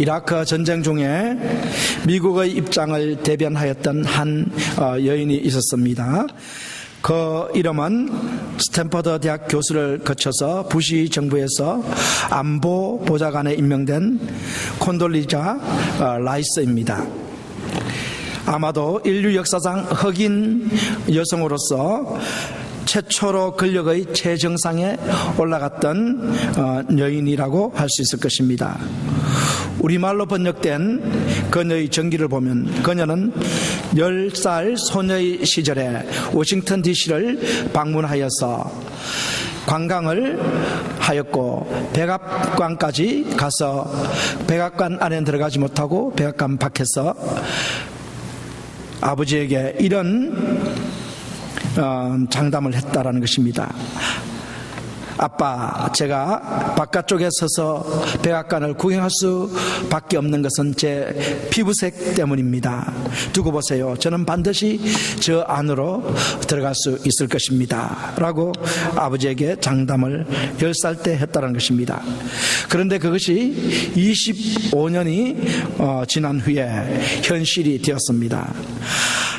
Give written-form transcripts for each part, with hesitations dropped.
이라크 전쟁 중에 미국의 입장을 대변하였던 한 여인이 있었습니다. 그 이름은 스탠퍼드 대학 교수를 거쳐서 부시 정부에서 안보 보좌관에 임명된 콘돌리자 라이스입니다. 아마도 인류 역사상 흑인 여성으로서 최초로 권력의 최정상에 올라갔던 여인이라고 할 수 있을 것입니다. 우리말로 번역된 그녀의 전기를 보면 그녀는 10살 소녀의 시절에 워싱턴 DC를 방문하여서 관광을 하였고 백악관까지 가서 백악관 안에 들어가지 못하고 백악관 밖에서 아버지에게 이런 장담을 했다라는 것입니다. 아빠, 제가 바깥쪽에 서서 백악관을 구경할 수밖에 없는 것은 제 피부색 때문입니다. 두고 보세요. 저는 반드시 저 안으로 들어갈 수 있을 것입니다. 라고 아버지에게 장담을 10살 때 했다는 것입니다. 그런데 그것이 25년이 지난 후에 현실이 되었습니다.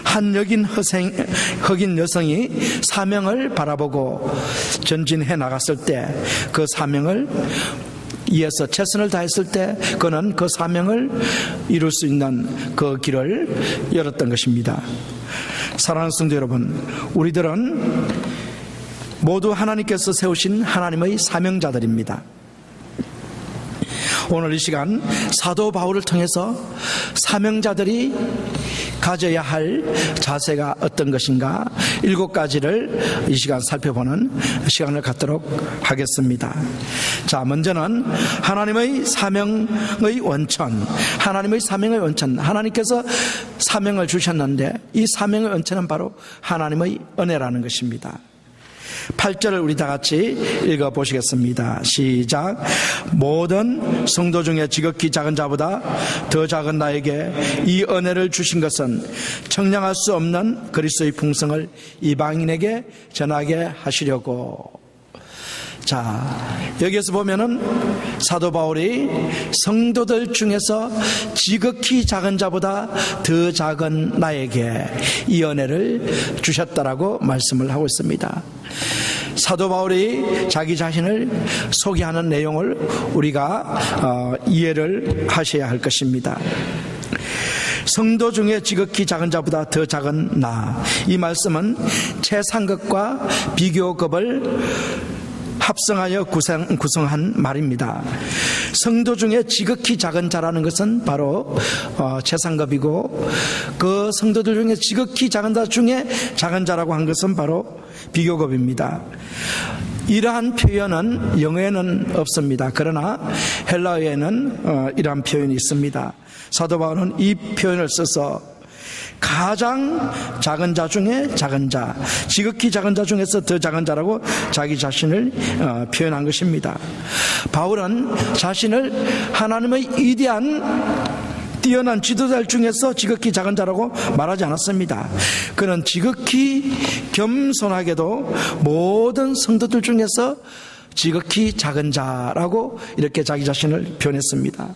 한 흑인 여성이 사명을 바라보고 전진해 나갔을 때 그 사명을 위해서 최선을 다했을 때 그는 그 사명을 이룰 수 있는 그 길을 열었던 것입니다. 사랑하는 성도 여러분, 우리들은 모두 하나님께서 세우신 하나님의 사명자들입니다. 오늘 이 시간 사도 바울을 통해서 사명자들이 가져야 할 자세가 어떤 것인가 7가지를 이 시간 살펴보는 시간을 갖도록 하겠습니다. 자, 먼저는 하나님의 사명의 원천, 하나님께서 사명을 주셨는데 이 사명의 원천은 바로 하나님의 은혜라는 것입니다. 8절을 우리 다 같이 읽어보시겠습니다. 시작. 모든 성도 중에 지극히 작은 자보다 더 작은 나에게 이 은혜를 주신 것은 청량할 수 없는 그리스도의 풍성을 이방인에게 전하게 하시려고. 자, 여기에서 보면은 사도 바울이 성도들 중에서 지극히 작은 자보다 더 작은 나에게 이 은혜를 주셨다라고 말씀을 하고 있습니다. 사도 바울이 자기 자신을 소개하는 내용을 우리가 이해를 하셔야 할 것입니다. 성도 중에 지극히 작은 자보다 더 작은 나, 이 말씀은 최상급과 비교급을 합성하여 구성한 말입니다. 성도 중에 지극히 작은 자라는 것은 바로 최상급이고, 그 성도들 중에 지극히 작은 자 중에 작은 자라고 한 것은 바로 비교급입니다. 이러한 표현은 영어에는 없습니다. 그러나 헬라어에는 이러한 표현이 있습니다. 사도 바울은 이 표현을 써서 가장 작은 자 중에 작은 자, 지극히 작은 자 중에서 더 작은 자라고 자기 자신을 표현한 것입니다. 바울은 자신을 하나님의 위대한 뛰어난 지도자들 중에서 지극히 작은 자라고 말하지 않았습니다. 그는 지극히 겸손하게도 모든 성도들 중에서 지극히 작은 자라고 이렇게 자기 자신을 표현했습니다.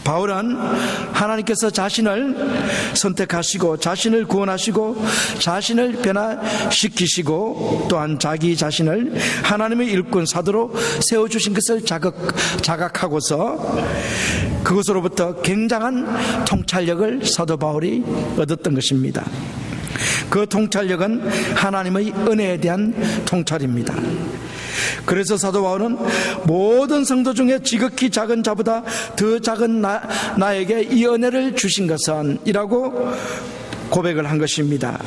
바울은 하나님께서 자신을 선택하시고 자신을 구원하시고 자신을 변화시키시고 또한 자기 자신을 하나님의 일꾼 사도로 세워주신 것을 자각하고서 그것으로부터 굉장한 통찰력을 사도 바울이 얻었던 것입니다. 그 통찰력은 하나님의 은혜에 대한 통찰입니다. 그래서 사도 바울은 모든 성도 중에 지극히 작은 자보다 더 작은 나에게 이 은혜를 주신 것은 이라고 고백을 한 것입니다.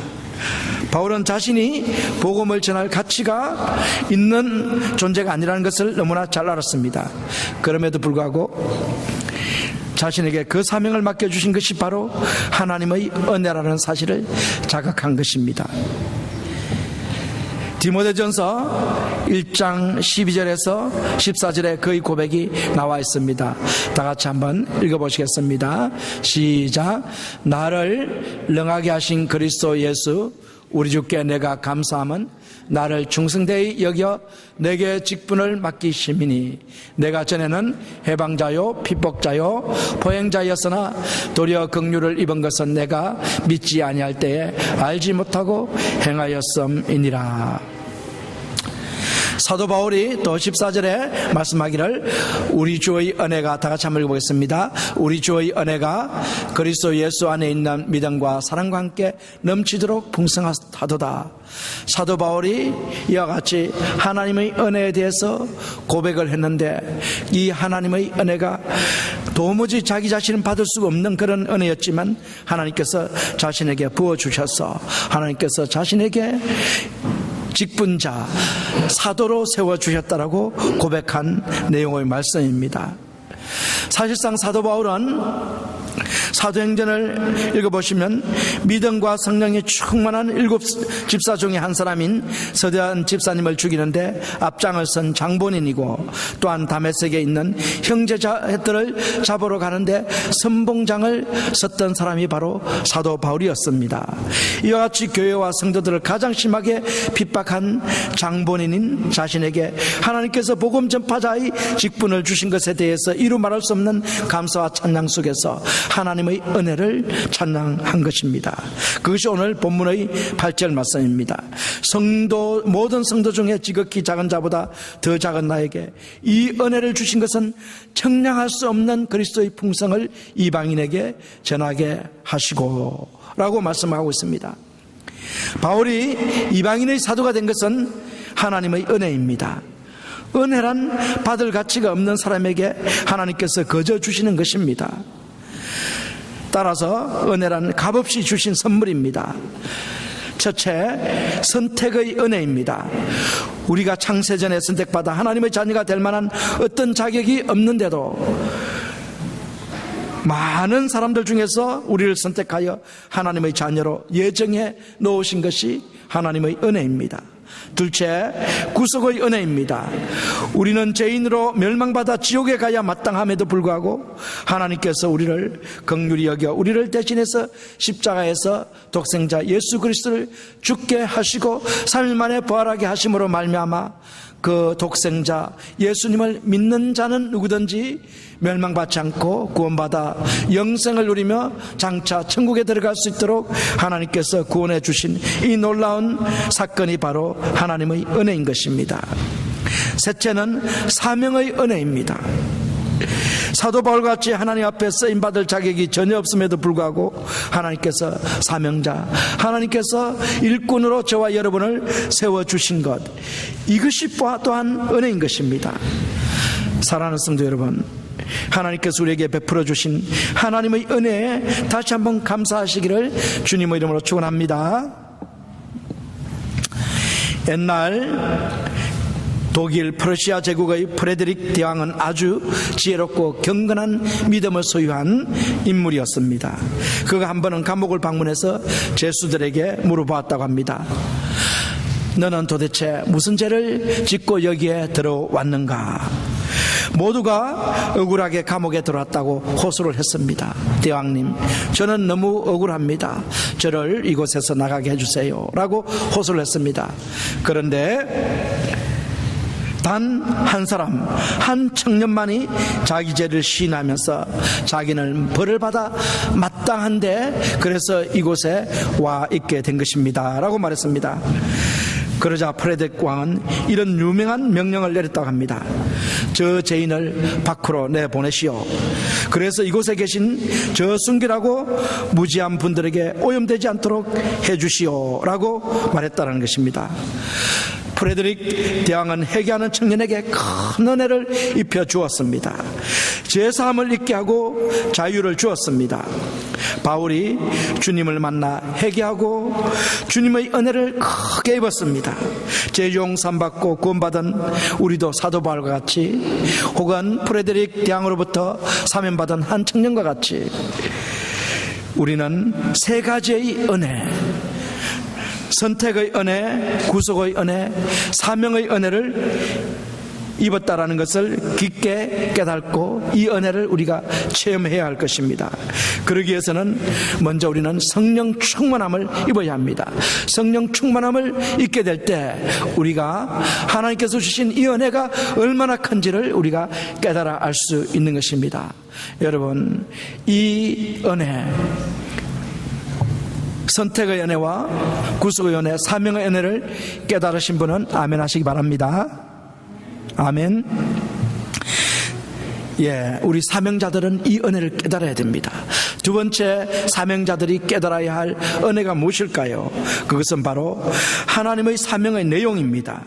바울은 자신이 복음을 전할 가치가 있는 존재가 아니라는 것을 너무나 잘 알았습니다. 그럼에도 불구하고 자신에게 그 사명을 맡겨주신 것이 바로 하나님의 은혜라는 사실을 자각한 것입니다. 디모데전서 1장 12절에서 14절에 그의 고백이 나와 있습니다. 다 같이 한번 읽어보시겠습니다. 시작. 나를 능하게 하신 그리스도 예수 우리 주께 내가 감사함은 나를 충성되이 여겨 내게 직분을 맡기심이니 내가 전에는 해방자요 핍박자요 보행자였으나 도리어 긍휼을 입은 것은 내가 믿지 아니할 때에 알지 못하고 행하였음이니라. 사도 바울이 또 14절에 말씀하기를 우리 주의 은혜가, 다 같이 한번 읽어보겠습니다. 우리 주의 은혜가 그리스도 예수 안에 있는 믿음과 사랑과 함께 넘치도록 풍성하도다. 사도 바울이 이와 같이 하나님의 은혜에 대해서 고백을 했는데, 이 하나님의 은혜가 도무지 자기 자신은 받을 수가 없는 그런 은혜였지만 하나님께서 자신에게 부어주셔서 하나님께서 자신에게 직분자, 사도로 세워주셨다라고 고백한 내용의 말씀입니다. 사실상 사도 바울은 사도행전을 읽어보시면 믿음과 성령이 충만한 7 집사 중에 한 사람인 서대한 집사님을 죽이는데 앞장을 선 장본인이고, 또한 다메섹에 있는 형제들을 잡으러 가는데 선봉장을 섰던 사람이 바로 사도 바울이었습니다. 이와 같이 교회와 성도들을 가장 심하게 핍박한 장본인인 자신에게 하나님께서 복음 전파자의 직분을 주신 것에 대해서 이루 말할 수 없는 감사와 찬양 속에서 하나님의 은혜를 찬양한 것입니다. 그것이 오늘 본문의 8절 말씀입니다. 모든 성도 중에 지극히 작은 자보다 더 작은 나에게 이 은혜를 주신 것은 청량할 수 없는 그리스도의 풍성을 이방인에게 전하게 하시고 라고 말씀하고 있습니다. 바울이 이방인의 사도가 된 것은 하나님의 은혜입니다. 은혜란 받을 가치가 없는 사람에게 하나님께서 거저 주시는 것입니다. 따라서 은혜란 값없이 주신 선물입니다. 첫째, 선택의 은혜입니다. 우리가 창세전에 선택받아 하나님의 자녀가 될 만한 어떤 자격이 없는데도 많은 사람들 중에서 우리를 선택하여 하나님의 자녀로 예정해 놓으신 것이 하나님의 은혜입니다. 둘째, 구속의 은혜입니다. 우리는 죄인으로 멸망받아 지옥에 가야 마땅함에도 불구하고 하나님께서 우리를 긍휼히 여겨 우리를 대신해서 십자가에서 독생자 예수 그리스도를 죽게 하시고 3일 만에 부활하게 하심으로 말미암아 그 독생자 예수님을 믿는 자는 누구든지 멸망받지 않고 구원받아 영생을 누리며 장차 천국에 들어갈 수 있도록 하나님께서 구원해 주신 이 놀라운 사건이 바로 하나님의 은혜인 것입니다. 셋째는 사명의 은혜입니다. 사도 바울같이 하나님 앞에 쓰임받을 자격이 전혀 없음에도 불구하고 하나님께서 사명자, 하나님께서 일꾼으로 저와 여러분을 세워주신 것, 이것이 또한 은혜인 것입니다. 사랑하는 성도 여러분, 하나님께서 우리에게 베풀어 주신 하나님의 은혜에 다시 한번 감사하시기를 주님의 이름으로 축원합니다. 옛날 독일 프러시아 제국의 프레드릭 대왕은 아주 지혜롭고 경건한 믿음을 소유한 인물이었습니다. 그가 한 번은 감옥을 방문해서 죄수들에게 물어보았다고 합니다. 너는 도대체 무슨 죄를 짓고 여기에 들어왔는가? 모두가 억울하게 감옥에 들어왔다고 호소를 했습니다. 대왕님, 저는 너무 억울합니다. 저를 이곳에서 나가게 해주세요 라고 호소를 했습니다. 그런데 단 한 사람, 한 청년만이 자기 죄를 시인하면서 자기는 벌을 받아 마땅한데 그래서 이곳에 와 있게 된 것입니다 라고 말했습니다. 그러자 프레드릭 왕은 이런 유명한 명령을 내렸다고 합니다. 저 죄인을 밖으로 내보내시오. 그래서 이곳에 계신 저 순결하고 무지한 분들에게 오염되지 않도록 해주시오 라고 말했다는 것입니다. 프레드릭 대왕은 회개하는 청년에게 큰 은혜를 입혀 주었습니다. 죄사함을 잊게 하고 자유를 주었습니다. 바울이 주님을 만나 회개하고 주님의 은혜를 크게 입었습니다. 죄용산 받고 구원받은 우리도 사도 바울과 같이, 혹은 프레드릭 대왕으로부터 사면받은 한 청년과 같이 우리는 세 가지의 은혜, 선택의 은혜, 구속의 은혜, 사명의 은혜를 입었다라는 것을 깊게 깨닫고 이 은혜를 우리가 체험해야 할 것입니다. 그러기 위해서는 먼저 우리는 성령 충만함을 입어야 합니다. 성령 충만함을 입게 될 때 우리가 하나님께서 주신 이 은혜가 얼마나 큰지를 우리가 깨달아 알 수 있는 것입니다. 여러분, 이 은혜, 선택의 은혜와 구속의 은혜, 사명의 은혜를 깨달으신 분은 아멘 하시기 바랍니다. 아멘. 예, 우리 사명자들은 이 은혜를 깨달아야 됩니다. 두 번째, 사명자들이 깨달아야 할 은혜가 무엇일까요? 그것은 바로 하나님의 사명의 내용입니다.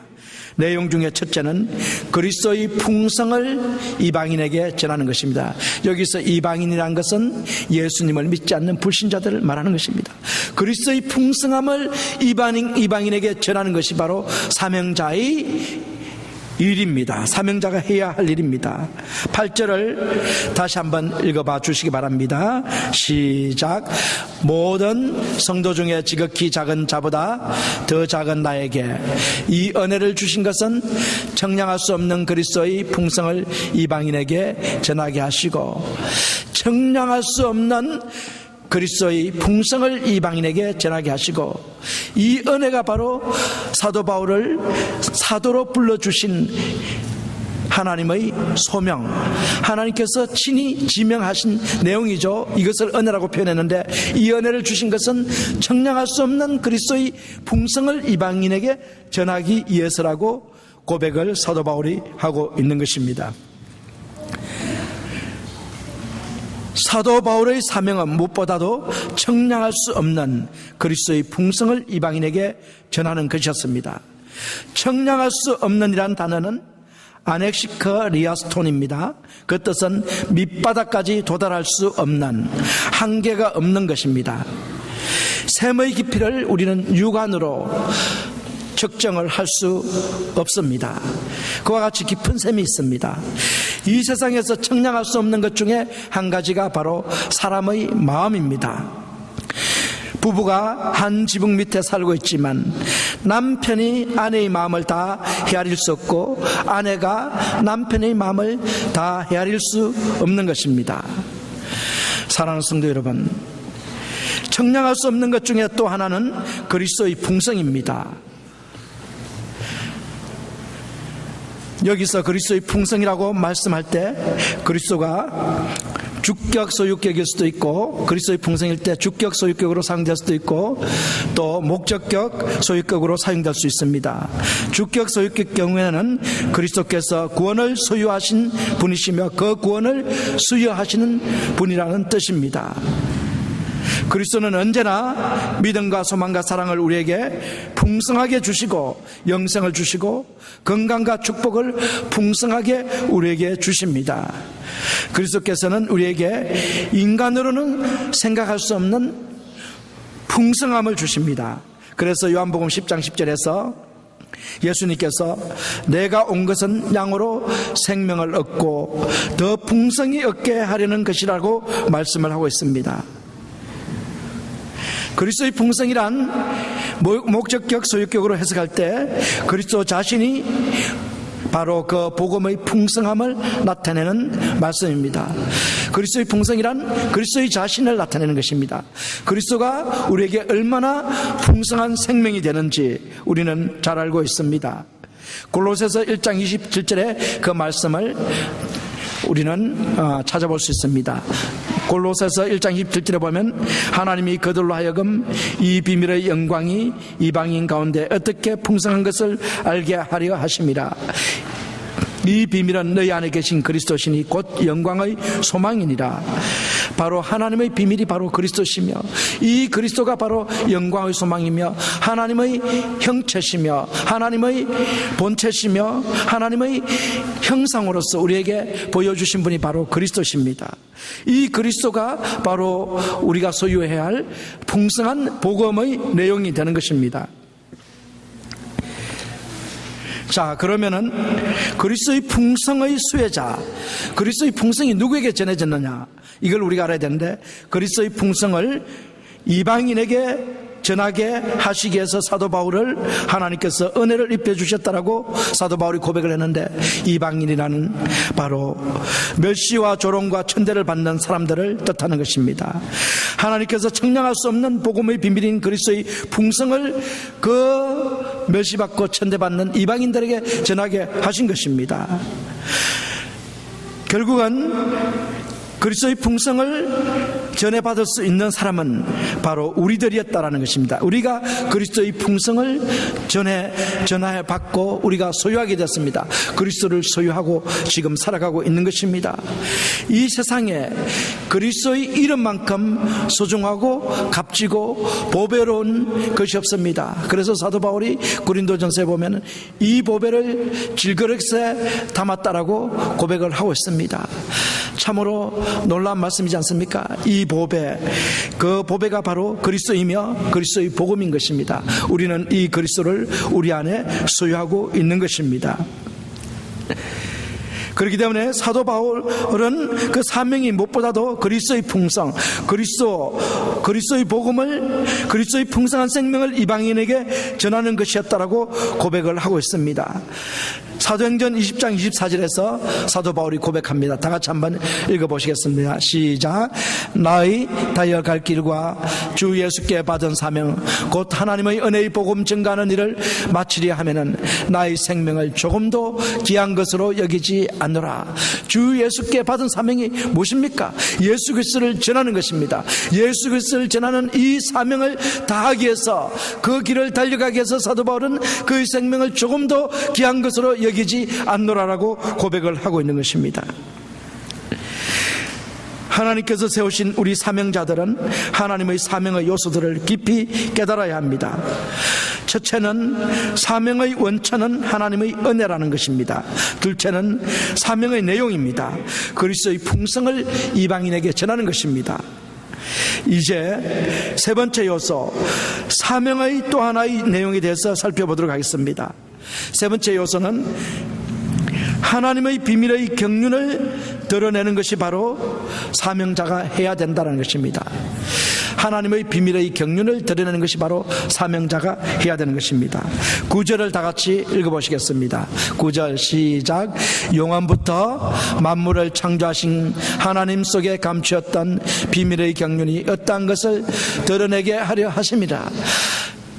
내용 중에 첫째는 그리스도의 풍성을 이방인에게 전하는 것입니다. 여기서 이방인이라는 것은 예수님을 믿지 않는 불신자들을 말하는 것입니다. 그리스도의 풍성함을 이방인에게 전하는 것이 바로 사명자의 일입니다. 사명자가 해야 할 일입니다. 8절을 다시 한번 읽어봐 주시기 바랍니다. 시작. 모든 성도 중에 지극히 작은 자보다 더 작은 나에게 이 은혜를 주신 것은 청량할 수 없는 그리스도의 풍성을 이방인에게 전하게 하시고, 청량할 수 없는 그리스도의 풍성을 이방인에게 전하게 하시고, 이 은혜가 바로 사도 바울을 사도로 불러주신 하나님의 소명, 하나님께서 친히 지명하신 내용이죠. 이것을 은혜라고 표현했는데, 이 은혜를 주신 것은 청량할 수 없는 그리스도의 풍성을 이방인에게 전하기 위해서라고 고백을 사도 바울이 하고 있는 것입니다. 사도 바울의 사명은 무엇보다도 청량할 수 없는 그리스도의 풍성을 이방인에게 전하는 것이었습니다. 청량할 수 없는이란 단어는 아넥시커 리아스톤입니다. 그 뜻은 밑바닥까지 도달할 수 없는, 한계가 없는 것입니다. 샘의 깊이를 우리는 육안으로 측정을 할 수 없습니다. 그와 같이 깊은 샘이 있습니다. 이 세상에서 청량할 수 없는 것 중에 한 가지가 바로 사람의 마음입니다. 부부가 한 지붕 밑에 살고 있지만 남편이 아내의 마음을 다 헤아릴 수 없고, 아내가 남편의 마음을 다 헤아릴 수 없는 것입니다. 사랑하는 성도 여러분, 청량할 수 없는 것 중에 또 하나는 그리스도의 풍성입니다. 여기서 그리스도의 풍성이라고 말씀할 때 그리스도가 주격 소유격일 수도 있고, 그리스도의 풍성일 때 주격 소유격으로 사용될 수도 있고, 또 목적격 소유격으로 사용될 수 있습니다. 주격 소유격 경우에는 그리스도께서 구원을 소유하신 분이시며 그 구원을 수여하시는 분이라는 뜻입니다. 그리스도는 언제나 믿음과 소망과 사랑을 우리에게 풍성하게 주시고, 영생을 주시고, 건강과 축복을 풍성하게 우리에게 주십니다. 그리스도께서는 우리에게 인간으로는 생각할 수 없는 풍성함을 주십니다. 그래서 요한복음 10장 10절에서 예수님께서 내가 온 것은 양으로 생명을 얻고 더 풍성히 얻게 하려는 것이라고 말씀을 하고 있습니다. 그리스도의 풍성이란 목적격 소유격으로 해석할 때 그리스도 자신이 바로 그 복음의 풍성함을 나타내는 말씀입니다. 그리스도의 풍성이란 그리스도의 자신을 나타내는 것입니다. 그리스도가 우리에게 얼마나 풍성한 생명이 되는지 우리는 잘 알고 있습니다. 골로새서 1장 27절에 그 말씀을 우리는 찾아볼 수 있습니다. 골로새서 1장 27절에 보면 하나님이 그들로 하여금 이 비밀의 영광이 이방인 가운데 어떻게 풍성한 것을 알게 하려 하심이라. 이 비밀은 너희 안에 계신 그리스도시니 곧 영광의 소망이니라. 바로 하나님의 비밀이 바로 그리스도시며, 이 그리스도가 바로 영광의 소망이며 하나님의 형체시며 하나님의 본체시며 하나님의 형상으로서 우리에게 보여주신 분이 바로 그리스도십니다. 이 그리스도가 바로 우리가 소유해야 할 풍성한 복음의 내용이 되는 것입니다. 자, 그러면은 그리스도의 풍성의 수혜자, 그리스도의 풍성이 누구에게 전해졌느냐, 이걸 우리가 알아야 되는데, 그리스도의 풍성을 이방인에게 전하게 하시기 위해서 사도 바울을 하나님께서 은혜를 입혀 주셨다라고 사도 바울이 고백을 했는데, 이방인이라는 바로 멸시와 조롱과 천대를 받는 사람들을 뜻하는 것입니다. 하나님께서 청량할 수 없는 복음의 비밀인 그리스도의 풍성을 그 멸시받고 천대받는 이방인들에게 전하게 하신 것입니다. 결국은 그리스도의 풍성을 전해받을 수 있는 사람은 바로 우리들이었다라는 것입니다. 우리가 그리스도의 풍성을 전해받고 우리가 소유하게 됐습니다. 그리스도를 소유하고 지금 살아가고 있는 것입니다. 이 세상에 그리스도의 이름만큼 소중하고 값지고 보배로운 것이 없습니다. 그래서 사도 바울이 고린도전서에 보면 이 보배를 질그릇에 담았다라고 고백을 하고 있습니다. 참으로 놀라운 말씀이지 않습니까? 이 보배, 그 보배가 바로 그리스도이며 그리스도의 복음인 것입니다. 우리는 이 그리스도를 우리 안에 소유하고 있는 것입니다. 그렇기 때문에 사도 바울은 그 사명이 무엇보다도 그리스도의 풍성, 그리스도의 복음을, 그리스도의 풍성한 생명을 이방인에게 전하는 것이었다라고 고백을 하고 있습니다. 사도행전 20장 24절에서 사도 바울이 고백합니다. 다 같이 한번 읽어보시겠습니다. 시작. 나의 달려갈 길과 주 예수께 받은 사명 곧 하나님의 은혜의 복음 증가하는 일을 마치려 하면은 나의 생명을 조금도 귀한 것으로 여기지 않노라. 주 예수께 받은 사명이 무엇입니까? 예수 그리스도를 전하는 것입니다. 예수 그리스도를 전하는 이 사명을 다하기 위해서, 그 길을 달려가기 위해서 사도 바울은 그의 생명을 조금도 귀한 것으로 여기지 않노라라고 고백을 하고 있는 것입니다. 하나님께서 세우신 우리 사명자들은 하나님의 사명의 요소들을 깊이 깨달아야 합니다. 첫째는 사명의 원천은 하나님의 은혜라는 것입니다. 둘째는 사명의 내용입니다. 그리스도의 풍성을 이방인에게 전하는 것입니다. 이제 세 번째 요소, 사명의 또 하나의 내용에 대해서 살펴보도록 하겠습니다. 세 번째 요소는 하나님의 비밀의 경륜을 드러내는 것이 바로 사명자가 해야 된다는 것입니다. 하나님의 비밀의 경륜을 드러내는 것이 바로 사명자가 해야 되는 것입니다. 9절을 다 같이 읽어보시겠습니다. 9절 시작. 영원부터 만물을 창조하신 하나님 속에 감추었던 비밀의 경륜이 어떠한 것을 드러내게 하려 하십니다.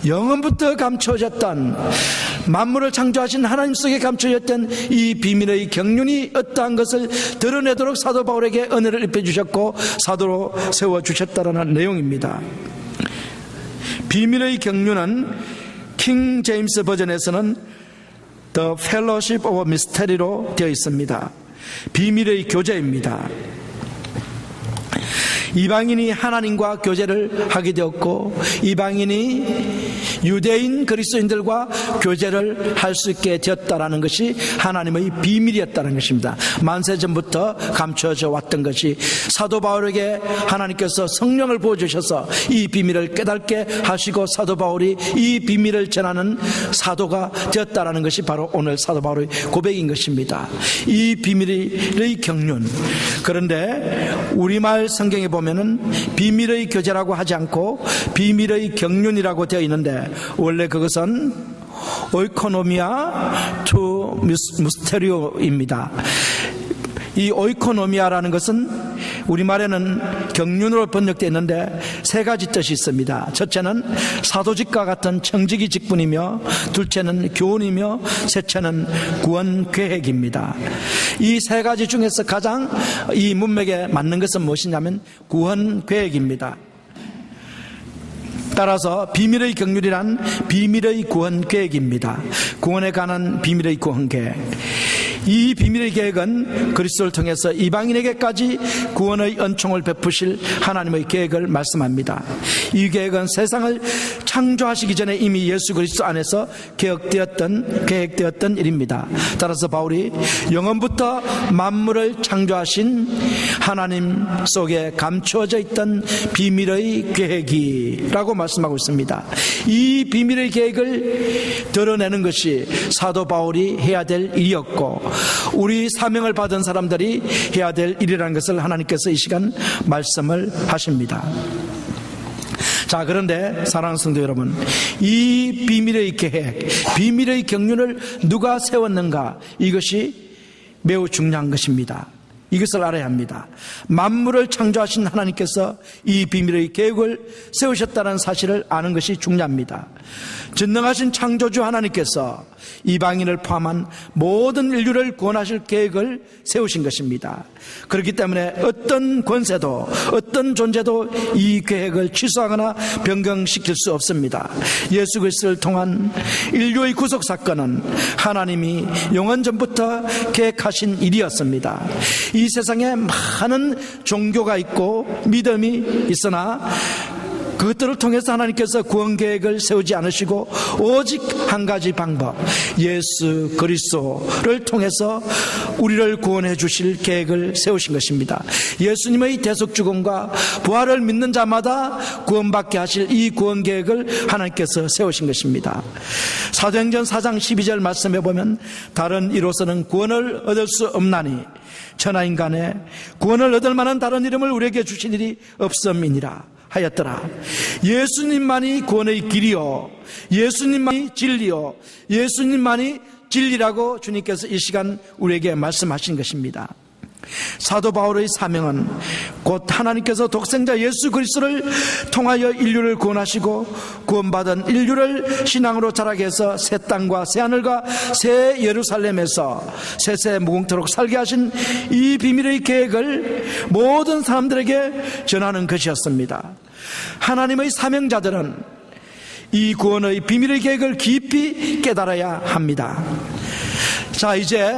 영원부터 감춰졌던, 만물을 창조하신 하나님 속에 감춰졌던 이 비밀의 경륜이 어떠한 것을 드러내도록 사도 바울에게 은혜를 입혀주셨고 사도로 세워주셨다는 내용입니다. 비밀의 경륜은 킹 제임스 버전에서는 The Fellowship of Mystery로 되어 있습니다. 비밀의 교제입니다. 이방인이 하나님과 교제를 하게 되었고, 이방인이 유대인 그리스도인들과 교제를 할 수 있게 되었다라는 것이 하나님의 비밀이었다는 것입니다. 만세전부터 감춰져 왔던 것이 사도 바울에게 하나님께서 성령을 부어주셔서 이 비밀을 깨닫게 하시고 사도 바울이 이 비밀을 전하는 사도가 되었다라는 것이 바로 오늘 사도 바울의 고백인 것입니다. 이 비밀의 경륜. 그런데 우리말 성경에 보면은 비밀의 교제라고 하지 않고 비밀의 경륜이라고 되어 있는데, 원래 그것은 오이코노미아 투 미스테리오입니다. 이 오이코노미아라는 것은 우리말에는 경륜으로 번역되어 있는데 세 가지 뜻이 있습니다. 첫째는 사도직과 같은 청지기 직분이며, 둘째는 교훈이며, 셋째는 구원 계획입니다. 이 세 가지 중에서 가장 이 문맥에 맞는 것은 무엇이냐면 구원 계획입니다. 따라서 비밀의 경륜이란 비밀의 구원 계획입니다. 구원에 관한 비밀의 구원 계획. 이 비밀의 계획은 그리스도를 통해서 이방인에게까지 구원의 은총을 베푸실 하나님의 계획을 말씀합니다. 이 계획은 세상을 창조하시기 전에 이미 예수 그리스도 안에서 계획되었던 일입니다. 따라서 바울이 영원부터 만물을 창조하신 하나님 속에 감추어져 있던 비밀의 계획이라고 말씀하고 있습니다. 이 비밀의 계획을 드러내는 것이 사도 바울이 해야 될 일이었고, 우리 사명을 받은 사람들이 해야 될 일이라는 것을 하나님께서 이 시간 말씀을 하십니다. 자, 그런데 사랑하는 성도 여러분, 이 비밀의 계획, 비밀의 경륜을 누가 세웠는가, 이것이 매우 중요한 것입니다. 이것을 알아야 합니다. 만물을 창조하신 하나님께서 이 비밀의 계획을 세우셨다는 사실을 아는 것이 중요합니다. 전능하신 창조주 하나님께서 이방인을 포함한 모든 인류를 구원하실 계획을 세우신 것입니다. 그렇기 때문에 어떤 권세도 어떤 존재도 이 계획을 취소하거나 변경시킬 수 없습니다. 예수 그리스도를 통한 인류의 구속 사건은 하나님이 영원 전부터 계획하신 일이었습니다. 이 세상에 많은 종교가 있고 믿음이 있으나 그것들을 통해서 하나님께서 구원 계획을 세우지 않으시고 오직 한 가지 방법, 예수 그리스도를 통해서 우리를 구원해 주실 계획을 세우신 것입니다. 예수님의 대속 죽음과 부활을 믿는 자마다 구원받게 하실 이 구원 계획을 하나님께서 세우신 것입니다. 사도행전 4장 12절 말씀해 보면 다른 이로서는 구원을 얻을 수 없나니 천하인간에 구원을 얻을 만한 다른 이름을 우리에게 주신 일이 없음이니라 하였더라. 예수님만이 구원의 길이요, 예수님만이 진리요, 예수님만이 진리라고 주님께서 이 시간 우리에게 말씀하신 것입니다. 사도 바울의 사명은 곧 하나님께서 독생자 예수 그리스도를 통하여 인류를 구원하시고 구원받은 인류를 신앙으로 자라게 해서 새 땅과 새 하늘과 새 예루살렘에서 세세 무궁토록 살게 하신 이 비밀의 계획을 모든 사람들에게 전하는 것이었습니다. 하나님의 사명자들은 이 구원의 비밀의 계획을 깊이 깨달아야 합니다. 자, 이제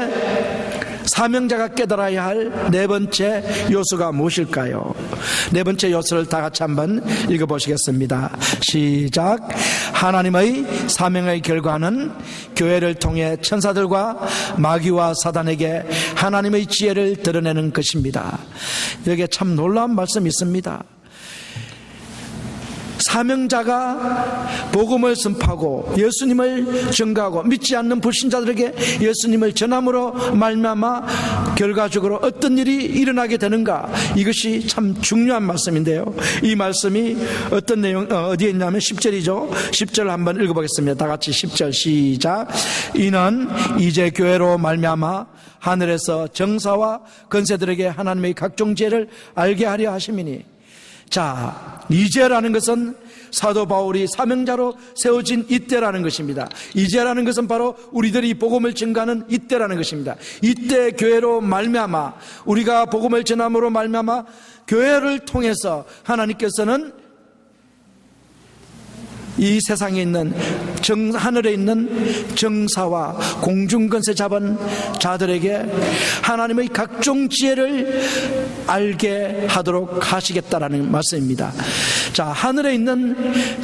사명자가 깨달아야 할 네 번째 요소가 무엇일까요? 네 번째 요소를 다 같이 한번 읽어보시겠습니다. 시작. 하나님의 사명의 결과는 교회를 통해 천사들과 마귀와 사단에게 하나님의 지혜를 드러내는 것입니다. 여기에 참 놀라운 말씀이 있습니다. 사명자가 복음을 선포하고 예수님을 증거하고 믿지 않는 불신자들에게 예수님을 전함으로 말미암아 결과적으로 어떤 일이 일어나게 되는가, 이것이 참 중요한 말씀인데요. 이 말씀이 어떤 내용, 어디에 있냐면 10절이죠. 10절 한번 읽어보겠습니다. 다 같이 10절 시작. 이는 이제 교회로 말미암아 하늘에서 정사와 권세들에게 하나님의 각종 지혜를 알게 하려 하심이니. 자, 이제라는 것은 사도 바울이 사명자로 세워진 이때라는 것입니다. 이제라는 것은 바로 우리들이 복음을 증거하는 이때라는 것입니다. 이때 교회로 말미암아, 우리가 복음을 전함으로 말미암아 교회를 통해서 하나님께서는 이 세상에 있는 하늘에 있는 정사와 공중권세 잡은 자들에게 하나님의 각종 지혜를 알게 하도록 하시겠다라는 말씀입니다. 자, 하늘에 있는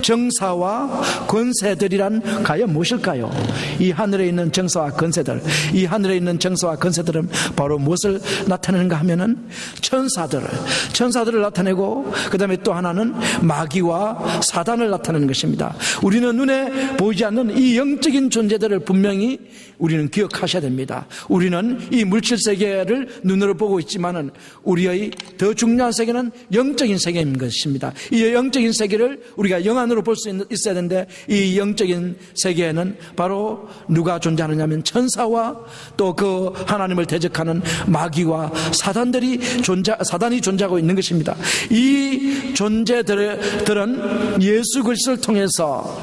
정사와 권세들이란 과연 무엇일까요? 이 하늘에 있는 정사와 권세들, 이 하늘에 있는 정사와 권세들은 바로 무엇을 나타내는가 하면은 천사들을 나타내고, 그 다음에 또 하나는 마귀와 사단을 나타내는 것입니다. 우리는 눈에 보이지 않는 이 영적인 존재들을 분명히 우리는 기억하셔야 됩니다. 우리는 이 물질 세계를 눈으로 보고 있지만은 우리의 더 중요한 세계는 영적인 세계인 것입니다. 이 영적인 세계를 우리가 영안으로 볼 수 있어야 되는데, 이 영적인 세계에는 바로 누가 존재하느냐면 천사와 또 그 하나님을 대적하는 마귀와 사단이 존재하고 있는 것입니다. 이 존재들은 예수 그리스도를 통해서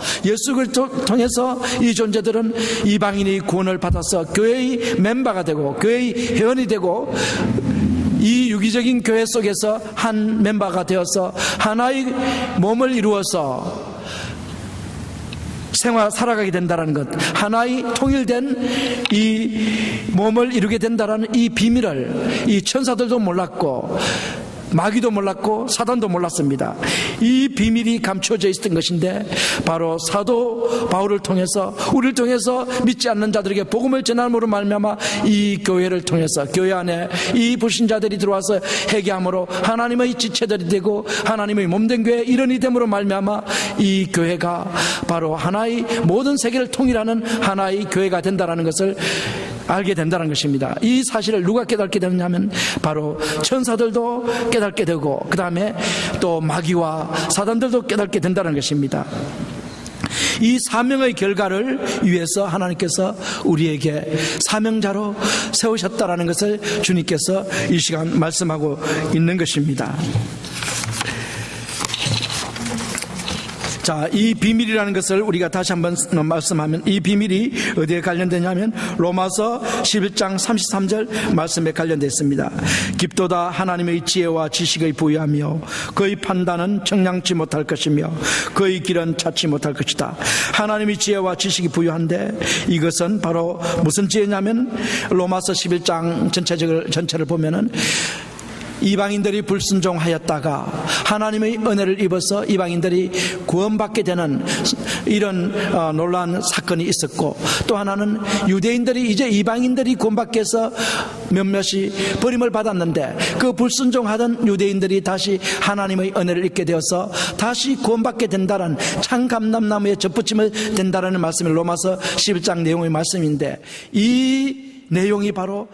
이 존재들은 이방인이 구원을 받아서 교회의 멤버가 되고 교회의 회원이 되고 이 유기적인 교회 속에서 한 멤버가 되어서 하나의 몸을 이루어서 살아가게 된다는 것, 하나의 통일된 이 몸을 이루게 된다는 이 비밀을 이 천사들도 몰랐고 마귀도 몰랐고 사단도 몰랐습니다. 이 비밀이 감춰져 있었던 것인데, 바로 사도 바울을 통해서, 우리를 통해서 믿지 않는 자들에게 복음을 전함으로 말미암아 이 교회를 통해서, 교회 안에 이 불신자들이 들어와서 회개함으로 하나님의 지체들이 되고 하나님의 몸된 교회의 일원이 됨으로 말미암아 이 교회가 바로 하나의 모든 세계를 통일하는 하나의 교회가 된다는 것을 알게 된다는 것입니다. 이 사실을 누가 깨닫게 되느냐면 바로 천사들도 깨닫게 되고 그 다음에 또 마귀와 사단들도 깨닫게 된다는 것입니다. 이 사명의 결과를 위해서 하나님께서 우리에게 사명자로 세우셨다라는 것을 주님께서 이 시간 말씀하고 있는 것입니다. 자, 이 비밀이라는 것을 우리가 다시 한번 말씀하면 이 비밀이 어디에 관련되냐면 로마서 11장 33절 말씀에 관련되어 있습니다. 깊도다 하나님의 지혜와 지식의 부유하며 그의 판단은 청량치 못할 것이며 그의 길은 찾지 못할 것이다. 하나님의 지혜와 지식이 부유한데 이것은 바로 무슨 지혜냐면 로마서 11장 전체를 보면은 이방인들이 불순종하였다가 하나님의 은혜를 입어서 이방인들이 구원받게 되는 이런 놀라운 사건이 있었고, 또 하나는 유대인들이 이제 이방인들이 구원받게 해서 몇몇이 버림을 받았는데 그 불순종하던 유대인들이 다시 하나님의 은혜를 입게 되어서 다시 구원받게 된다는 참감람나무에 접붙이면 된다는 말씀이 로마서 11장 내용의 말씀인데, 이 내용이 바로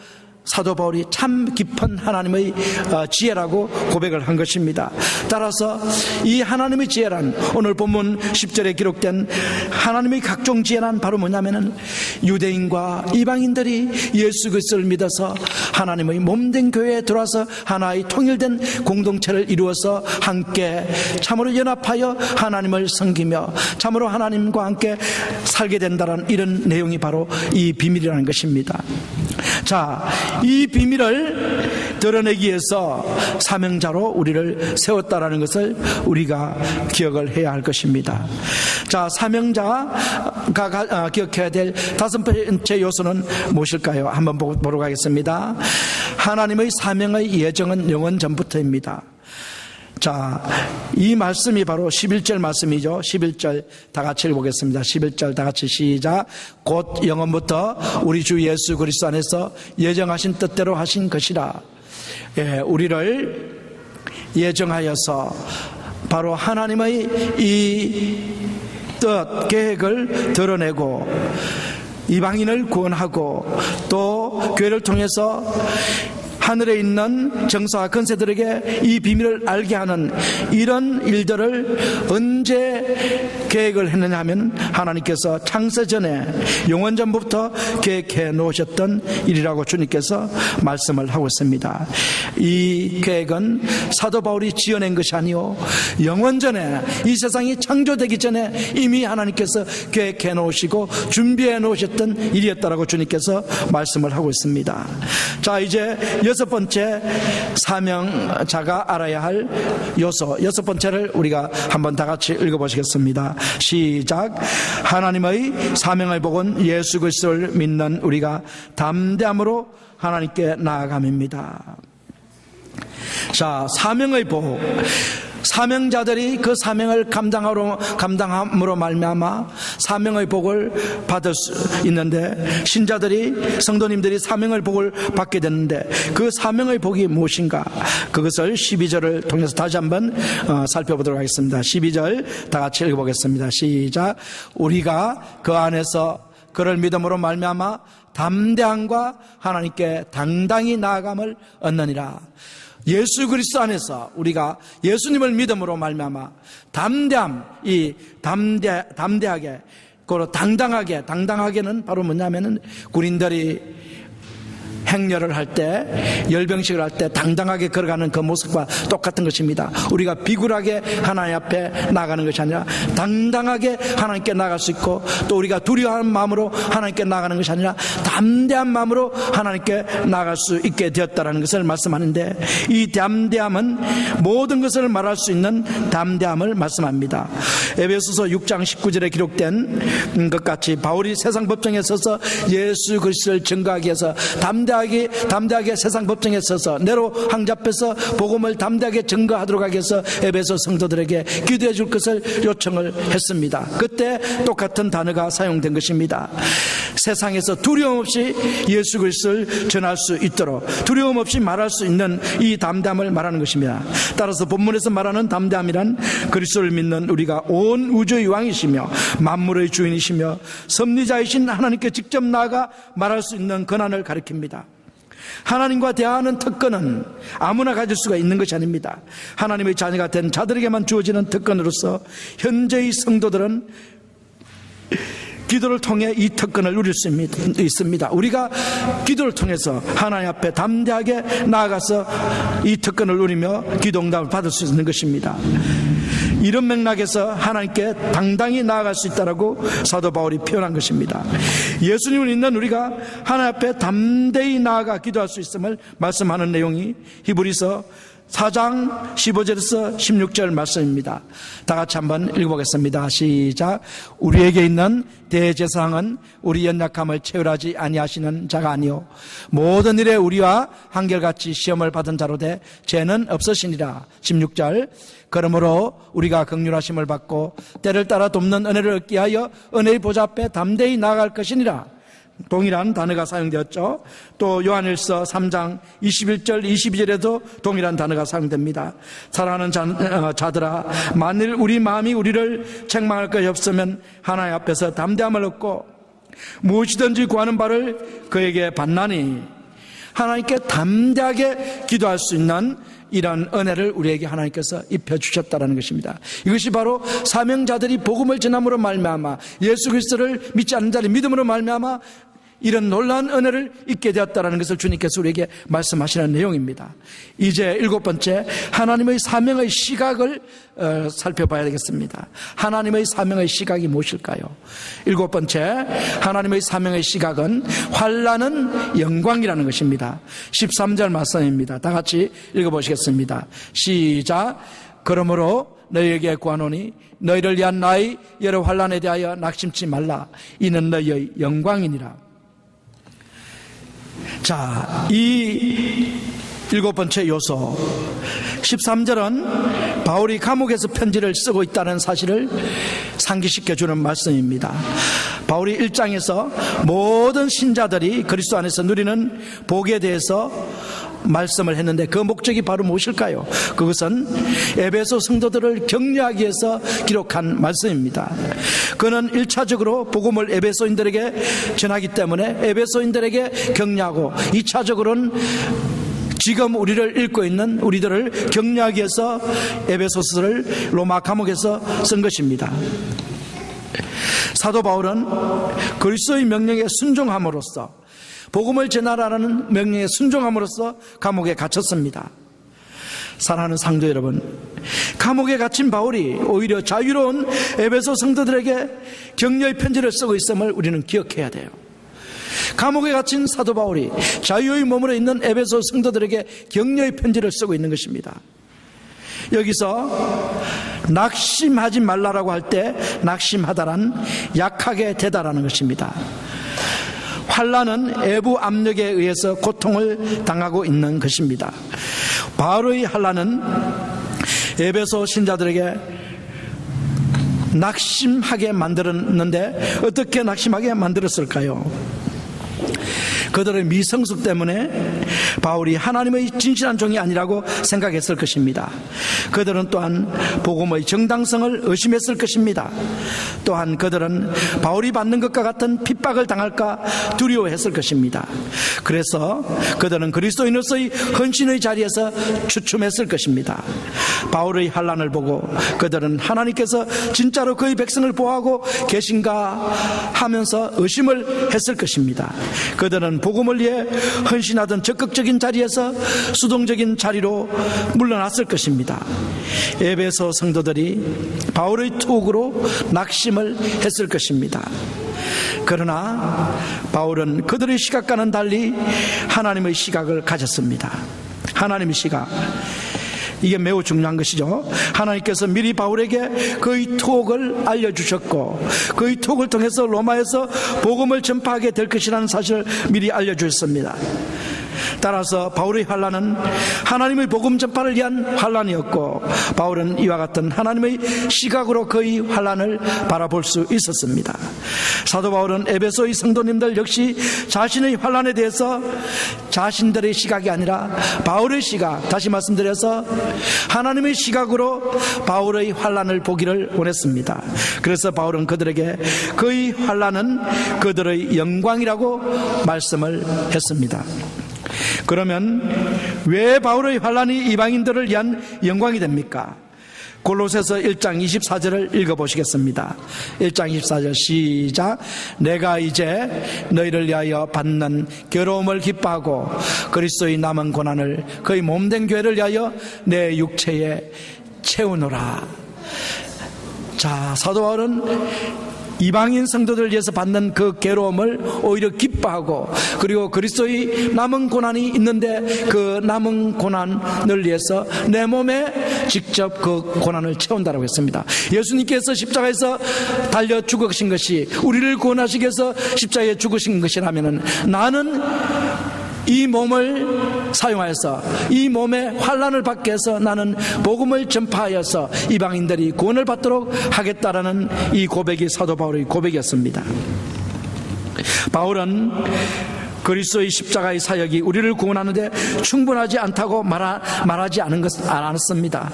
사도 바울이 참 깊은 하나님의 지혜라고 고백을 한 것입니다. 따라서 이 하나님의 지혜란, 오늘 본문 10절에 기록된 하나님의 각종 지혜란 바로 뭐냐면은 유대인과 이방인들이 예수 그리스도를 믿어서 하나님의 몸된 교회에 들어와서 하나의 통일된 공동체를 이루어서 함께 참으로 연합하여 하나님을 섬기며 참으로 하나님과 함께 살게 된다는 이런 내용이 바로 이 비밀이라는 것입니다. 자, 이 비밀을 드러내기 위해서 사명자로 우리를 세웠다라는 것을 우리가 기억을 해야 할 것입니다. 자, 사명자가 기억해야 될 다섯 번째 요소는 무엇일까요? 한번 보러 가겠습니다. 하나님의 사명의 예정은 영원 전부터입니다. 자, 이 말씀이 바로 11절 말씀이죠. 11절 다 같이 읽어보겠습니다. 11절 다 같이 시작. 곧 영원부터 우리 주 예수 그리스도 안에서 예정하신 뜻대로 하신 것이라. 예, 우리를 예정하여서 바로 하나님의 이 뜻, 계획을 드러내고 이방인을 구원하고 또 교회를 통해서 하늘에 있는 정사와 권세들에게 이 비밀을 알게 하는 이런 일들을 언제 계획을 했느냐 하면 하나님께서 창세전에 영원전부터 계획해 놓으셨던 일이라고 주님께서 말씀을 하고 있습니다. 이 계획은 사도 바울이 지어낸 것이 아니요 영원전에 이 세상이 창조되기 전에 이미 하나님께서 계획해 놓으시고 준비해 놓으셨던 일이었다라고 주님께서 말씀을 하고 있습니다. 자, 이제 여섯 번째 사명자가 알아야 할 요소, 여섯 번째를 우리가 한번 다 같이 읽어보시겠습니다. 시작. 하나님의 사명의 복은 예수 그리스도를 믿는 우리가 담대함으로 하나님께 나아감입니다. 자, 사명의 복, 사명자들이 그 사명을 감당함으로 말미암아 사명의 복을 받을 수 있는데, 신자들이 성도님들이 사명의 복을 받게 되는데 그 사명의 복이 무엇인가, 그것을 12절을 통해서 다시 한번 살펴보도록 하겠습니다. 12절 다 같이 읽어보겠습니다. 시작. 우리가 그 안에서 그를 믿음으로 말미암아 담대함과 하나님께 당당히 나아감을 얻느니라. 예수 그리스도 안에서 우리가 예수님을 믿음으로 말미암아 담대함, 이 담대하게, 그리고 당당하게는 바로 뭐냐면은 군인들이 행렬을 할 때, 열병식을 할 때 당당하게 걸어가는 그 모습과 똑같은 것입니다. 우리가 비굴하게 하나님 앞에 나가는 것이 아니라 당당하게 하나님께 나갈 수 있고, 또 우리가 두려워하는 마음으로 하나님께 나가는 것이 아니라 담대한 마음으로 하나님께 나갈 수 있게 되었다는 것을 말씀하는데, 이 담대함은 모든 것을 말할 수 있는 담대함을 말씀합니다. 에베소서 6장 19절에 기록된 것 같이 바울이 세상 법정에 서서 예수 그리스도를 증거하기 위해서 담대하게 담대하게 세상 법정에 서서 네로 황제 앞에서 복음을 담대하게 증거하도록 하기 위해서 에베소 성도들에게 기도해 줄 것을 요청을 했습니다. 그때 똑같은 단어가 사용된 것입니다. 세상에서 두려움 없이 예수 그리스도를 전할 수 있도록 두려움 없이 말할 수 있는 이 담대함을 말하는 것입니다. 따라서 본문에서 말하는 담대함이란 그리스도를 믿는 우리가 온 우주의 왕이시며 만물의 주인이시며 섭리자이신 하나님께 직접 나아가 말할 수 있는 권한을 가리킵니다. 하나님과 대화하는 특권은 아무나 가질 수가 있는 것이 아닙니다. 하나님의 자녀가 된 자들에게만 주어지는 특권으로서 현재의 성도들은 기도를 통해 이 특권을 누릴 수 있습니다. 우리가 기도를 통해서 하나님 앞에 담대하게 나아가서 이 특권을 누리며 기도응답을 받을 수 있는 것입니다. 이런 맥락에서 하나님께 당당히 나아갈 수 있다라고 사도 바울이 표현한 것입니다. 예수님을 믿는 우리가 하나님 앞에 담대히 나아가 기도할 수 있음을 말씀하는 내용이 히브리서 4장 15절에서 16절 말씀입니다. 다 같이 한번 읽어보겠습니다. 시작. 우리에게 있는 대제사장은 우리 연약함을 체휼하지 아니하시는 자가 아니요 모든 일에 우리와 한결같이 시험을 받은 자로 돼 죄는 없으시니라. 16절. 그러므로 우리가 긍휼하심을 받고 때를 따라 돕는 은혜를 얻기 위하여 은혜의 보좌 앞에 담대히 나아갈 것이니라. 동일한 단어가 사용되었죠. 또 요한일서 3장 21절 22절에도 동일한 단어가 사용됩니다. 사랑하는 자들아, 만일 우리 마음이 우리를 책망할 것이 없으면 하나님 앞에서 담대함을 얻고 무엇이든지 구하는 바를 그에게 받나니. 하나님께 담대하게 기도할 수 있는 이런 은혜를 우리에게 하나님께서 입혀주셨다는 것입니다. 이것이 바로 사명자들이 복음을 전함으로 말미암아 예수 그리스도를 믿지 않는 자들의 믿음으로 말미암아 이런 놀라운 은혜를 입게 되었다는 것을 주님께서 우리에게 말씀하시는 내용입니다. 이제 7번째, 하나님의 사명의 시각을 살펴봐야 되겠습니다. 하나님의 사명의 시각이 무엇일까요? 7번째, 하나님의 사명의 시각은 환난은 영광이라는 것입니다. 13절 말씀입니다. 다 같이 읽어보시겠습니다. 시작. 그러므로 너희에게 구하노니 너희를 위한 나의 여러 환난에 대하여 낙심치 말라. 이는 너희의 영광이니라. 자, 이 7번째 요소 13절은 바울이 감옥에서 편지를 쓰고 있다는 사실을 상기시켜주는 말씀입니다. 바울이 1장에서 모든 신자들이 그리스도 안에서 누리는 복에 대해서 말씀을 했는데 그 목적이 바로 무엇일까요? 그것은 에베소 성도들을 격려하기 위해서 기록한 말씀입니다. 그는 1차적으로 복음을 에베소인들에게 전하기 때문에 에베소인들에게 격려하고 2차적으로는 지금 우리를 읽고 있는 우리들을 격려하기 위해서 에베소서를 로마 감옥에서 쓴 것입니다. 사도 바울은 그리스도의 명령에 순종함으로써 복음을 전하라는 명령에 순종함으로써 감옥에 갇혔습니다. 사랑하는 상도 여러분, 감옥에 갇힌 바울이 오히려 자유로운 에베소 성도들에게 격려의 편지를 쓰고 있음을 우리는 기억해야 돼요. 감옥에 갇힌 사도 바울이 자유의 몸으로 있는 에베소 성도들에게 격려의 편지를 쓰고 있는 것입니다. 여기서 낙심하지 말라라고 할 때 낙심하다란 약하게 되다라는 것입니다. 환난은 외부 압력에 의해서 고통을 당하고 있는 것입니다. 바울의 환난은 에베소 신자들에게 낙심하게 만들었는데 어떻게 낙심하게 만들었을까요? 그들의 미성숙 때문에 바울이 하나님의 진실한 종이 아니라고 생각했을 것입니다. 그들은 또한 복음의 정당성을 의심했을 것입니다. 또한 그들은 바울이 받는 것과 같은 핍박을 당할까 두려워했을 것입니다. 그래서 그들은 그리스도인으로서의 헌신의 자리에서 주춤했을 것입니다. 바울의 환난을 보고 그들은 하나님께서 진짜로 그의 백성을 보호하고 계신가 하면서 의심을 했을 것입니다. 그들은 복음을 위해 헌신하던 적극적인 자리에서 수동적인 자리로 물러났을 것입니다. 에베소 성도들이 바울의 투옥으로 낙심을 했을 것입니다. 그러나 바울은 그들의 시각과는 달리 하나님의 시각을 가졌습니다. 하나님의 시각, 이게 매우 중요한 것이죠. 하나님께서 미리 바울에게 그의 투옥을 알려주셨고 그의 투옥을 통해서 로마에서 복음을 전파하게 될 것이라는 사실을 미리 알려주셨습니다. 따라서 바울의 환난은 하나님의 복음 전파를 위한 환난이었고, 바울은 이와 같은 하나님의 시각으로 그의 환난을 바라볼 수 있었습니다. 사도 바울은 에베소의 성도님들 역시 자신의 환난에 대해서 자신들의 시각이 아니라 바울의 시각, 다시 말씀드려서 하나님의 시각으로 바울의 환난을 보기를 원했습니다. 그래서 바울은 그들에게 그의 환난은 그들의 영광이라고 말씀을 했습니다. 그러면 왜 바울의 환난이 이방인들을 위한 영광이 됩니까? 골로새서 1장 24절을 읽어보시겠습니다. 1장 24절 시작. 내가 이제 너희를 위하여 받는 괴로움을 기뻐하고 그리스도의 남은 고난을 그의 몸된 교회를 위하여 내 육체에 채우노라. 자, 사도 바울은 이방인 성도들을 위해서 받는 그 괴로움을 오히려 기뻐하고, 그리고 그리스도의 남은 고난이 있는데 그 남은 고난을 위해서 내 몸에 직접 그 고난을 채운다고 했습니다. 예수님께서 십자가에서 달려 죽으신 것이 우리를 구원하시기 위해서 십자가에 죽으신 것이라면, 나는 이 몸을 사용하여서 이 몸의 환난을 받게 해서 나는 복음을 전파하여서 이방인들이 구원을 받도록 하겠다라는 이 고백이 사도 바울의 고백이었습니다. 바울은 그리스도의 십자가의 사역이 우리를 구원하는데 충분하지 않다고 말하지 않았습니다.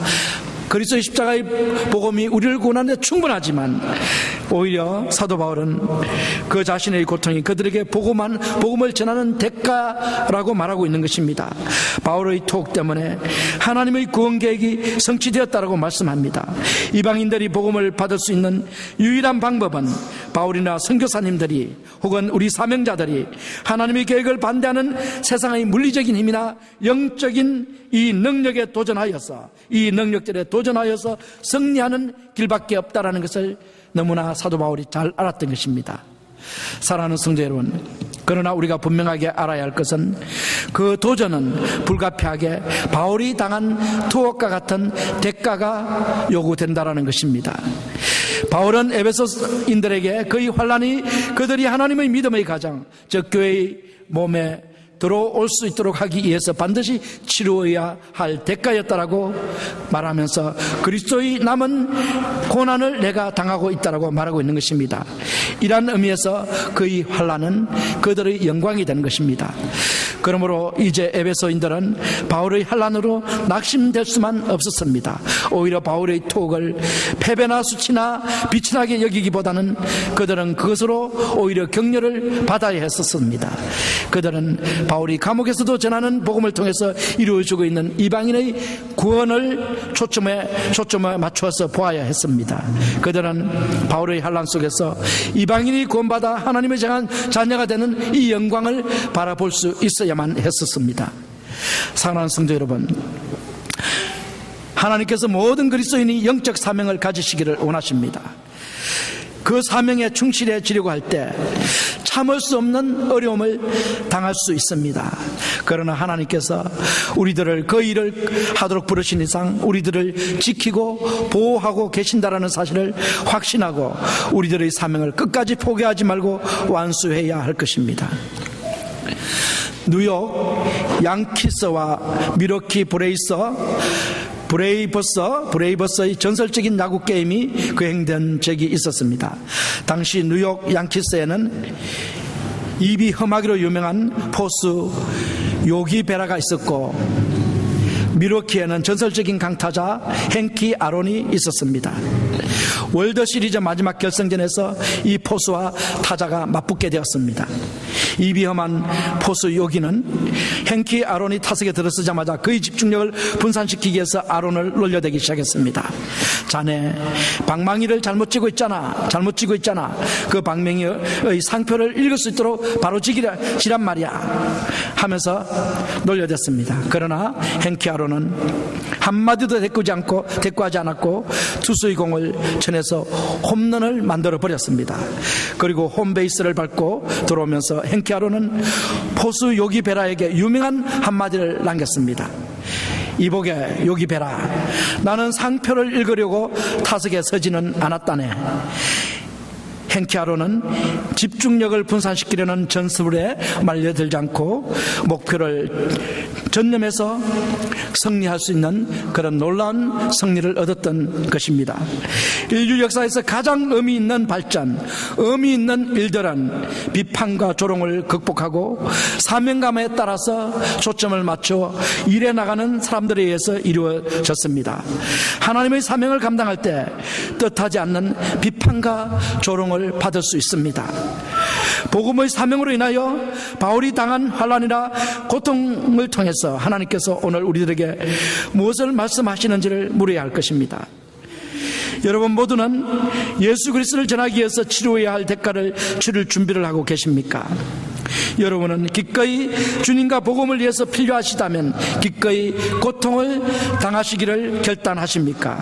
그리스도의 십자가의 복음이 우리를 구원하는데 충분하지만, 오히려 사도 바울은 그 자신의 고통이 그들에게 복음을 전하는 대가라고 말하고 있는 것입니다. 바울의 투옥 때문에 하나님의 구원 계획이 성취되었다라고 말씀합니다. 이방인들이 복음을 받을 수 있는 유일한 방법은 바울이나 선교사님들이 혹은 우리 사명자들이 하나님의 계획을 반대하는 세상의 물리적인 힘이나 영적인 이 능력에 도전하여서, 이 능력들에 도전하여서 승리하는 길밖에 없다라는 것을 너무나 사도 바울이 잘 알았던 것입니다. 사랑하는 성도 여러분, 그러나 우리가 분명하게 알아야 할 것은 그 도전은 불가피하게 바울이 당한 투옥과 같은 대가가 요구된다라는 것입니다. 바울은 에베소인들에게 그의 환난이 그들이 하나님의 믿음의 가정, 즉 교회의 몸에 들어올 수 있도록 하기 위해서 반드시 치루어야 할 대가였다라고 말하면서 그리스도의 남은 고난을 내가 당하고 있다라고 말하고 있는 것입니다. 이러한 의미에서 그의 환난은 그들의 영광이 되는 것입니다. 그러므로 이제 에베소인들은 바울의 환난으로 낙심될 수만 없었습니다. 오히려 바울의 투옥을 패배나 수치나 비천하게 여기기보다는 그들은 그것으로 오히려 격려를 받아야 했었습니다. 그들은 바울이 감옥에서도 전하는 복음을 통해서 이루어지고 있는 이방인의 구원을 초점에 맞추어서 보아야 했습니다. 그들은 바울의 환난 속에서 이방인이 구원받아 하나님의 정한 자녀가 되는 이 영광을 바라볼 수 있어야만 했었습니다. 사랑하는 성도 여러분, 하나님께서 모든 그리스도인이 영적 사명을 가지시기를 원하십니다. 그 사명에 충실해지려고 할 때 참을 수 없는 어려움을 당할 수 있습니다. 그러나 하나님께서 우리들을 그 일을 하도록 부르신 이상 우리들을 지키고 보호하고 계신다라는 사실을 확신하고 우리들의 사명을 끝까지 포기하지 말고 완수해야 할 것입니다. 뉴욕 양키스와 미러키 브레이버스의 전설적인 야구 게임이 거행된 적이 있었습니다. 당시 뉴욕 양키스에는 입이 험하기로 유명한 포수 요기 베라가 있었고, 미러키에는 전설적인 강타자 행키 아론이 있었습니다. 월드시리즈 마지막 결승전에서 이 포수와 타자가 맞붙게 되었습니다. 입이 험한 포수 요기는 행키 아론이 타석에 들어서자마자 그의 집중력을 분산시키기 위해서 아론을 놀려대기 시작했습니다. 자네 방망이를 잘못 쥐고 있잖아. 그 방망이의 상표를 읽을 수 있도록 바로 지란 말이야 하면서 놀려댔습니다. 그러나 행키 아론은 한마디도 대꾸하지 않았고 투수의 공을 쳐내서 홈런을 만들어 버렸습니다. 그리고 홈베이스를 밟고 들어오면서 행키 아론은 포수 요기 베라에게 유명한 한마디를 남겼습니다. 이보게 요기 베라, 나는 상표를 읽으려고 타석에 서지는 않았다네. 행키하로는 집중력을 분산시키려는 전술에 말려들지 않고 목표를 전념해서 승리할 수 있는 그런 놀라운 승리를 얻었던 것입니다. 인류 역사에서 가장 의미 있는 발전, 의미 있는 일들은 비판과 조롱을 극복하고 사명감에 따라서 초점을 맞춰 일해 나가는 사람들에 의해서 이루어졌습니다. 하나님의 사명을 감당할 때 뜻하지 않는 비판과 조롱을 받을 수 있습니다. 복음의 사명으로 인하여 바울이 당한 환난이나 고통을 통해서 하나님께서 오늘 우리들에게 무엇을 말씀하시는지를 물어야 할 것입니다. 여러분 모두는 예수 그리스도를 전하기 위해서 치루어야 할 대가를 치를 준비를 하고 계십니까? 여러분은 기꺼이 주님과 복음을 위해서 필요하시다면 기꺼이 고통을 당하시기를 결단하십니까?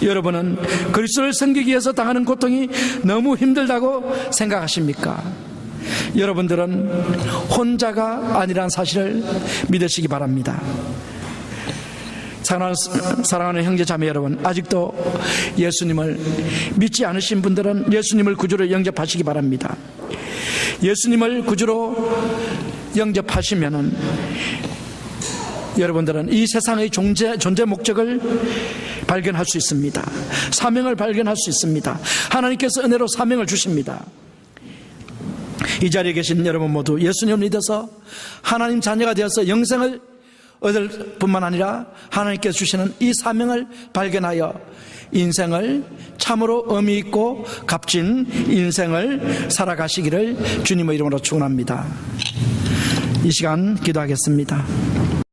여러분은 그리스도를 섬기기 위해서 당하는 고통이 너무 힘들다고 생각하십니까? 여러분들은 혼자가 아니란 사실을 믿으시기 바랍니다. 사랑하는 형제 자매 여러분, 아직도 예수님을 믿지 않으신 분들은 예수님을 구주로 영접하시기 바랍니다. 예수님을 구주로 영접하시면은 여러분들은 이 세상의 존재 목적을 발견할 수 있습니다. 사명을 발견할 수 있습니다. 하나님께서 은혜로 사명을 주십니다. 이 자리에 계신 여러분 모두 예수님을 믿어서 하나님 자녀가 되어서 영생을 얻을 뿐만 아니라 하나님께서 주시는 이 사명을 발견하여 인생을 참으로 의미 있고 값진 인생을 살아가시기를 주님의 이름으로 축원합니다. 이 시간 기도하겠습니다.